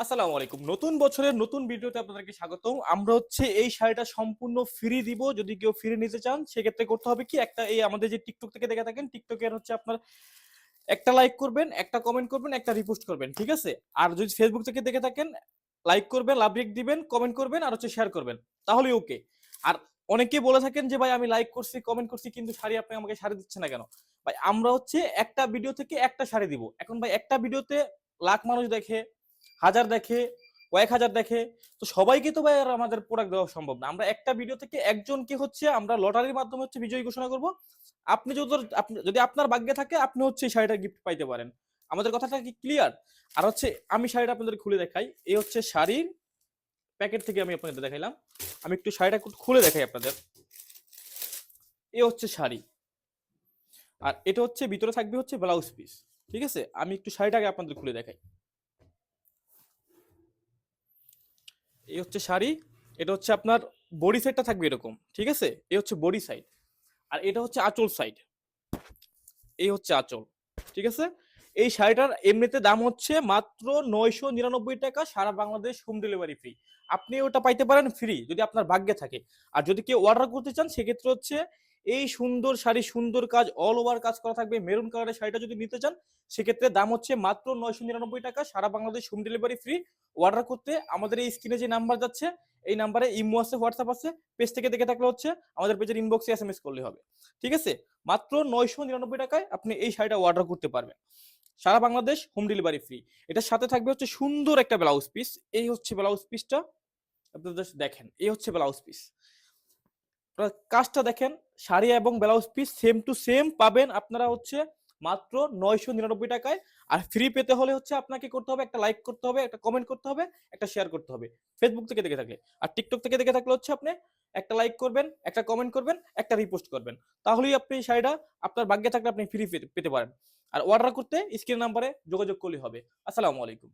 আসসালামু আলাইকুম। নতুন বছরের নতুন ভিডিওতে আপনাদেরকে স্বাগতম। আমরা হচ্ছে এই শাড়িটা সম্পূর্ণ ফ্রি দিব। যদি কেউ ফ্রি নিতে চান সেক্ষেত্রে করতে হবে কি, একটা এই আমাদের যে টিকটক থেকে দেখে থাকেন, টিকটকের হচ্ছে আপনার একটা লাইক করবেন, একটা কমেন্ট করবেন, একটা রিপোস্ট করবেন, ঠিক আছে? আর যদি ফেসবুক থেকে দেখে থাকেন, লাইক করবেন, লাভ রেক দিবেন, কমেন্ট করবেন আর হচ্ছে শেয়ার করবেন, তাহলেই ওকে। আর অনেকেই বলে থাকেন যে ভাই আমি লাইক করছি, কমেন্ট করছি, কিন্তু শাড়ি আপনি আমাকে শাড়ি দিচ্ছে না কেন? ভাই আমরা হচ্ছে একটা ভিডিও থেকে একটা শাড়ি দিব। এখন ভাই একটা ভিডিওতে লাখ মানুষ দেখে, হাজার দেখে, কয়েক হাজার দেখে, তো সবাইকে তো ভাই আর আমাদের প্রোডাক্ট দেওয়া সম্ভব না। আমরা একটা ভিডিও থেকে একজনকে হচ্ছে আমরা লটারির মাধ্যমে হচ্ছে বিজয়ী ঘোষণা করব। আপনি যদি আপনার ভাগ্যে থাকে আপনি হচ্ছে এই শাড়িটা গিফট পাইতে পারেন। আমাদের কথাটা কি ক্লিয়ার? আর হচ্ছে আমি শাড়িটা আপনাদের খুলে দেখাই। এই হচ্ছে শাড়ির প্যাকেট থেকে আমি আপনাদের দেখাইলাম। আমি একটু শাড়িটা একটু খুলে দেখাই আপনাদের। এই হচ্ছে শাড়ি, আর এটা হচ্ছে ভিতরে থাকবে হচ্ছে ব্লাউজ পিস। ঠিক আছে, আমি একটু শাড়িটাকে আপনাদের খুলে দেখাই। এই হচ্ছে শাড়ি। এটা হচ্ছে আপনার বডি সাইডটা থাকবে এরকম, ঠিক আছে? এই হচ্ছে বডি সাইড, আর এটা হচ্ছে আঁচল সাইড। এই হচ্ছে আঁচল, ঠিক আছে? এই শাড়িটার এমনিতে দাম হচ্ছে মাত্র 999 টাকা, সারা বাংলাদেশ হোম ডেলিভারি ফ্রি। আপনি ওটা পাইতে পারেন ফ্রি যদি আপনার ভাগ্যে থাকে। আর যদি কেউ অর্ডার করতে চান সেক্ষেত্রে হচ্ছে এই সুন্দর শাড়ি, সুন্দর কাজ, অল ওভার কাজ করা থাকবে, মেরুন কালারের শাড়িটা যদি নিতে চান সেক্ষেত্রে দাম হচ্ছে মাত্র 999 টাকা, সারা Bangladesh home delivery free. Order করতে আমাদের এই স্ক্রিনে যে নাম্বার যাচ্ছে এই নাম্বারে ইমো আছে, হোয়াটসঅ্যাপ আছে। পেজ থেকে দেখে থাকলে হচ্ছে আমাদের পেজের ইনবক্সে এসএমএস করলে হবে, ঠিক আছে? মাত্র 999 টাকায় আপনি এই শাড়িটা অর্ডার করতে পারবেন, সারা বাংলাদেশ হোম ডেলিভারি ফ্রি। এটার সাথে থাকবে হচ্ছে সুন্দর একটা ব্লাউজ পিস। এই হচ্ছে ব্লাউজ পিসটা, আপনারা জাস্ট দেখেন। এই হচ্ছে ব্লাউজ পিস, কাজটা দেখেন। শাড়ি এবং blouse piece same to same পাবেন আপনারা হচ্ছে মাত্র 999 টাকায়। আর ফ্রি পেতে হলে হচ্ছে আপনাকে করতে হবে, একটা লাইক করতে হবে, একটা কমেন্ট করতে হবে, একটা শেয়ার করতে হবে ফেসবুক থেকে দেখে থাকলে। আর টিকটক থেকে দেখে থাকলে হচ্ছে আপনি একটা লাইক করবেন, একটা কমেন্ট করবেন, একটা রিপোস্ট করবেন, তাহলেই আপনি শাড়িটা আপনার ভাগ্যে থাকলে আপনি ফ্রি পেতে পারেন। আর অর্ডার করতে স্ক্রিন নাম্বারে যোগাযোগ করলে হবে। আসসালামু আলাইকুম।